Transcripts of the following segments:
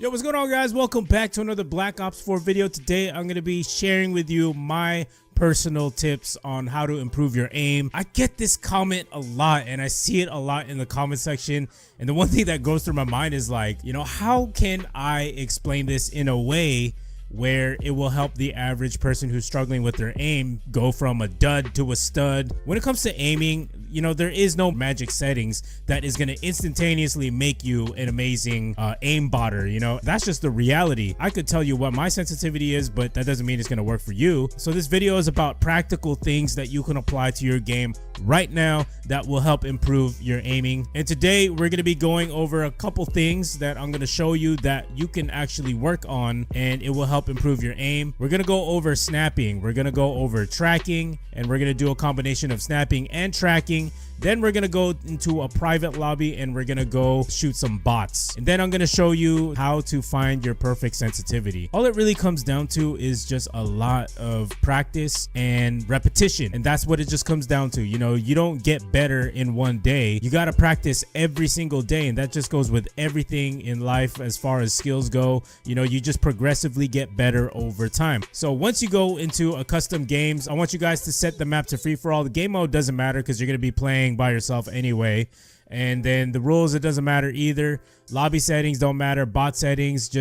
Yo, what's going on, guys? Welcome back to another Black Ops 4 video. Today I'm going to be sharing with you my personal tips on how to improve your aim. I get this comment a lot and I see it a lot in the comment section, and the one thing that goes through my mind is like, how can I explain this in a way where it will help the average person who's struggling with their aim go from a dud to a stud? When it comes to aiming, there is no magic settings that is going to instantaneously make you an amazing aim botter. That's just the reality. I could tell you what my sensitivity is, but that doesn't mean it's going to work for you. So this video is about practical things that you can apply to your game right now that will help improve your aiming. And today we're going to be going over a couple things that I'm going to show you that you can actually work on, and it will help improve your aim. We're going to go over snapping, we're going to go over tracking, and we're going to do a combination of snapping and tracking. Then we're going to go into a private lobby and we're going to go shoot some bots. And then I'm going to show you how to find your perfect sensitivity. All it really comes down to is just a lot of practice and repetition. And that's what it just comes down to. You don't get better in one day. You got to practice every single day. And that just goes with everything in life as far as skills go. You just progressively get better over time. So once you go into a custom games, I want you guys to set the map to free for all. The game mode doesn't matter because you're going to be playing by yourself anyway. And then the rules, it doesn't matter either. Lobby settings don't matter. Bot settings,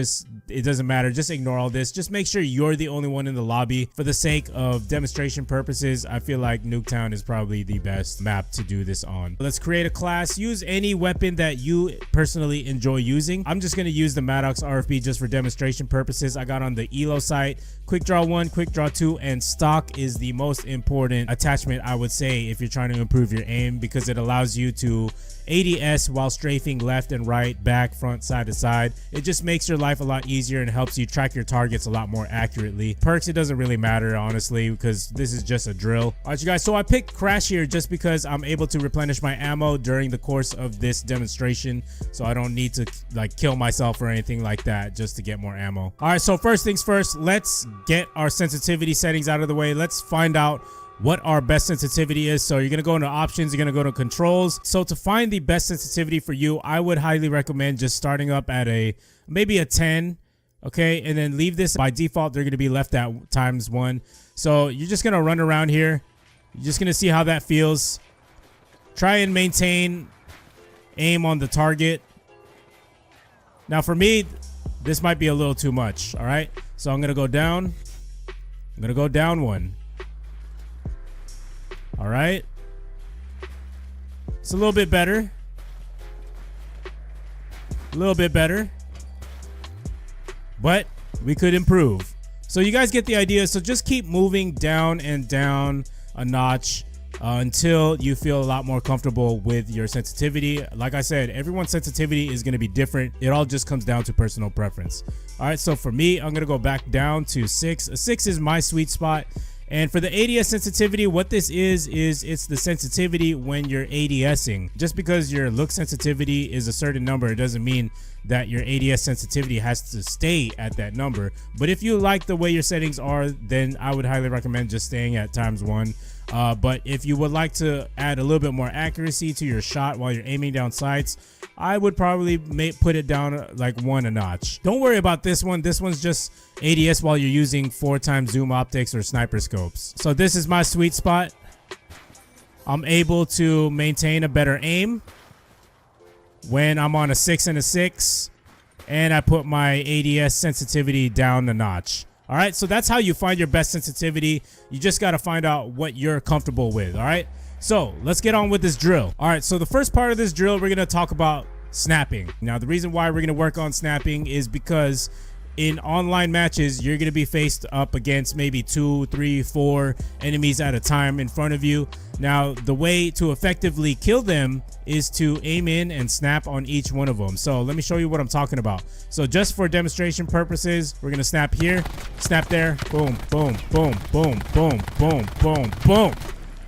it doesn't matter. Just ignore all this. Just make sure you're the only one in the lobby. For the sake of demonstration purposes, I feel like Nuketown is probably the best map to do this on. Let's create a class. Use any weapon that you personally enjoy using. I'm just going to use the Maddox RFB just for demonstration purposes. I got on the ELO site. Quick Draw 1, Quick Draw 2, and stock is the most important attachment, I would say, if you're trying to improve your aim, because it allows you to ADS while strafing left and right, back, front, side to side. It just makes your life a lot easier and helps you track your targets a lot more accurately. Perks, it doesn't really matter, honestly, because this is just a drill. All right, you guys, so I picked Crash here just because I'm able to replenish my ammo during the course of this demonstration, so I don't need to kill myself or anything like that just to get more ammo. All right, so first things first, let's get our sensitivity settings out of the way. Let's find out what our best sensitivity is. So you're going to go into options, you're going to go to controls. So to find the best sensitivity for you, I would highly recommend just starting up at maybe a 10. Okay, and then leave this. By default, they're going to be left at ×1. So you're just going to run around here. You're just going to see how that feels. Try and maintain aim on the target. Now for me, this might be a little too much. All right, so I'm going to go down. I'm going to go down 1. All right, it's a little bit better. A little bit better. But we could improve. So you guys get the idea. So just keep moving down and down a notch until you feel a lot more comfortable with your sensitivity. Like I said, everyone's sensitivity is going to be different. It all just comes down to personal preference. All right, so for me, I'm going to go back down to 6. A 6 is my sweet spot. And for the ADS sensitivity, what this is it's the sensitivity when you're ADSing. Just because your look sensitivity is a certain number, it doesn't mean that your ADS sensitivity has to stay at that number. But if you like the way your settings are, then I would highly recommend just staying at ×1. But if you would like to add a little bit more accuracy to your shot while you're aiming down sights, I would probably put it down 1 a notch. Don't worry about this one. This one's just ADS while you're using 4x zoom optics or sniper scopes. So this is my sweet spot. I'm able to maintain a better aim when I'm on a 6 and a 6, and I put my ADS sensitivity down a notch. All right, so that's how you find your best sensitivity. You just got to find out what you're comfortable with. All right, so let's get on with this drill. All right, so the first part of this drill, we're going to talk about snapping. Now, the reason why we're going to work on snapping is because in online matches, you're going to be faced up against maybe 2, 3, 4 enemies at a time in front of you. Now, the way to effectively kill them is to aim in and snap on each one of them. So let me show you what I'm talking about. So just for demonstration purposes, we're going to snap here, snap there, boom, boom, boom, boom, boom, boom, boom, boom.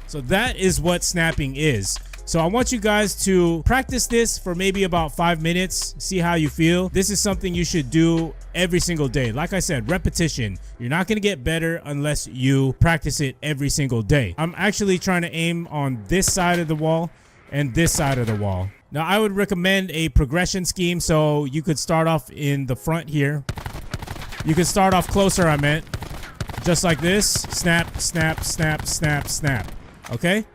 So that is what snapping is. So I want you guys to practice this for maybe about 5 minutes, see how you feel. This is something you should do every single day. Like I said, repetition. You're not going to get better unless you practice it every single day. I'm actually trying to aim on this side of the wall, and this side of the wall. Now, I would recommend a progression scheme, so you could start off in the front here. You could start off closer, I meant. Just like this. Snap, snap, snap, snap, snap. Okay?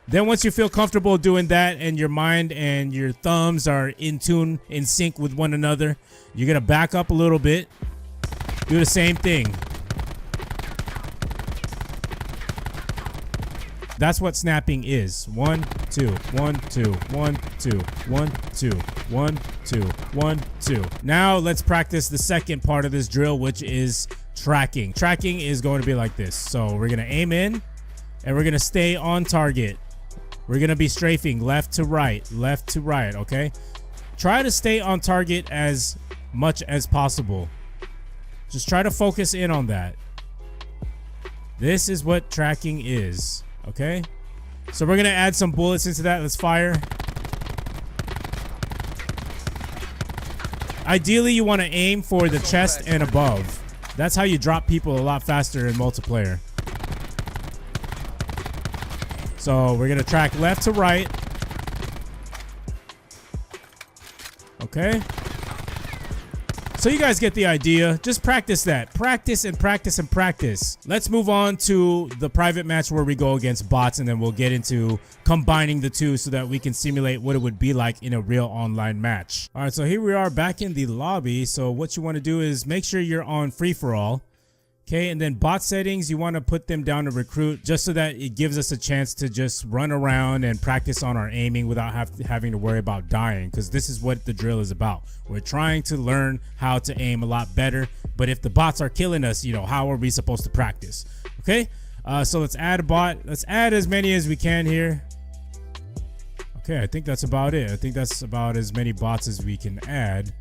Then once you feel comfortable doing that and your mind and your thumbs are in tune, in sync with one another, you're going to back up a little bit. Do the same thing. That's what snapping is. 1, 2, 1, 2, 1, 2, 1, 2, 1, 2, 1, 2. Now let's practice the second part of this drill, which is tracking. Tracking is going to be like this. So we're going to aim in and we're going to stay on target. We're going to be strafing left to right, okay? Try to stay on target as much as possible. Just try to focus in on that. This is what tracking is, okay? So we're going to add some bullets into that. Let's fire. Ideally, you want to aim for the chest and above. That's how you drop people a lot faster in multiplayer. So we're going to track left to right. Okay. So you guys get the idea. Just practice that. Practice and practice and practice. Let's move on to the private match where we go against bots, and then we'll get into combining the two so that we can simulate what it would be like in a real online match. All right, so here we are back in the lobby. So what you want to do is make sure you're on free-for-all. Okay, and then bot settings, you want to put them down to recruit just so that it gives us a chance to just run around and practice on our aiming without having to worry about dying, because this is what the drill is about. We're trying to learn how to aim a lot better, but if the bots are killing us, you know, how are we supposed to practice? Okay, so let's add a bot. Let's add as many as we can here. Okay, I think that's about it. I think that's about as many bots as we can add.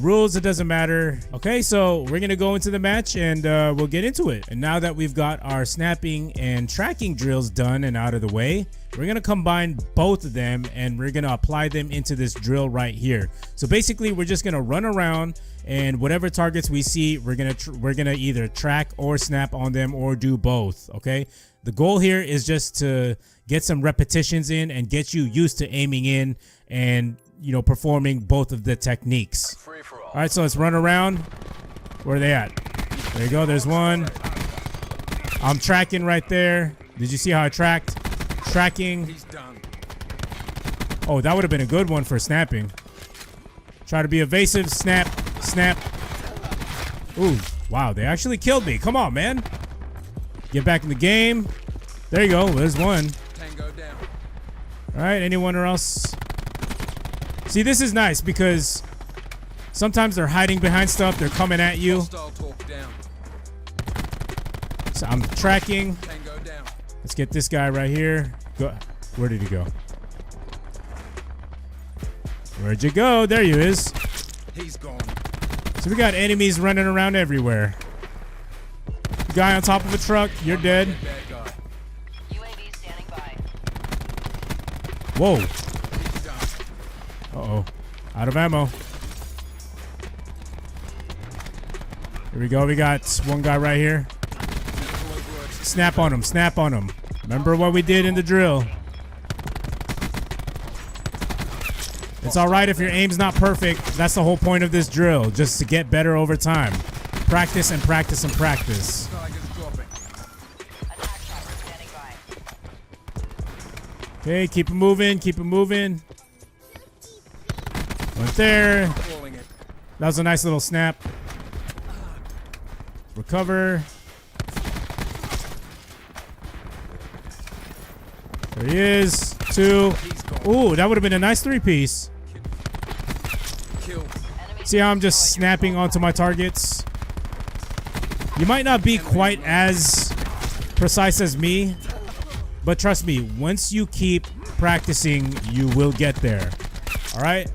Rules, it doesn't matter. Okay, so we're gonna go into the match and we'll get into it. And now that we've got our snapping and tracking drills done and out of the way, we're gonna combine both of them and we're gonna apply them into this drill right here. So basically, we're just gonna run around and whatever targets we see, we're gonna either track or snap on them or do both. Okay, the goal here is just to get some repetitions in and get you used to aiming in and, you know, performing both of the techniques. All right, so let's run around. Where are they at? There you go. There's one. I'm tracking right there. Did you see how I tracked? Tracking. Oh, that would have been a good one for snapping. Try to be evasive. Snap. Snap. Ooh, wow. They actually killed me. Come on, man. Get back in the game. There you go. There's one. All right, anyone else? See, this is nice because sometimes they're hiding behind stuff. They're coming at you. So I'm tracking. Let's get this guy right here. Go. Where did he go? Where'd you go? There he is. He's gone. So we got enemies running around everywhere. Guy on top of a truck. You're dead. Whoa. Uh-oh. Out of ammo. Here we go. We got one guy right here. Snap on him. Snap on him. Remember what we did in the drill. It's all right if your aim's not perfect. That's the whole point of this drill. Just to get better over time. Practice and practice and practice. Okay, keep it moving. Keep it moving. Went there. That was a nice little snap. Recover. There he is. Two. Ooh, that would have been a nice three-piece. See how I'm just snapping onto my targets? You might not be quite as precise as me, but trust me, once you keep practicing, you will get there. All right?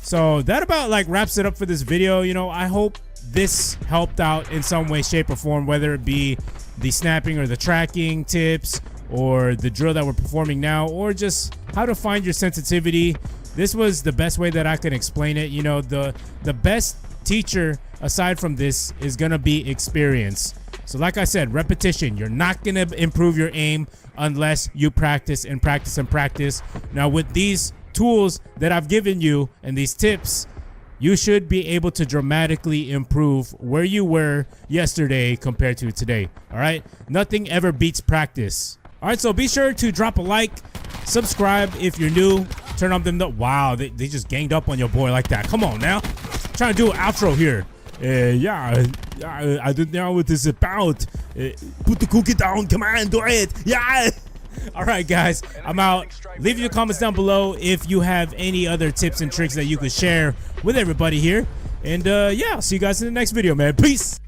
So that about like wraps it up for this video. You know, I hope this helped out in some way, shape, or form, whether it be the snapping or the tracking tips or the drill that we're performing now, or just how to find your sensitivity. This was the best way that I can explain it. You know, the best teacher aside from this is gonna be experience. So like I said, repetition. You're not gonna improve your aim unless you practice and practice and practice. Now with these tools that I've given you and these tips, you should be able to dramatically improve where you were yesterday compared to today. All right, nothing ever beats practice. All right, so be sure to drop a like, subscribe if you're new, turn on them. Wow, they just ganged up on your boy like that. Come on now, trying to do an outro here. Yeah, I don't know what this is about. Put the cookie down, come on, do it. Yeah. All right, guys, I'm out. Leave your comments down below if you have any other tips and tricks that you could share with everybody here. And yeah, I'll see you guys in the next video, man. Peace.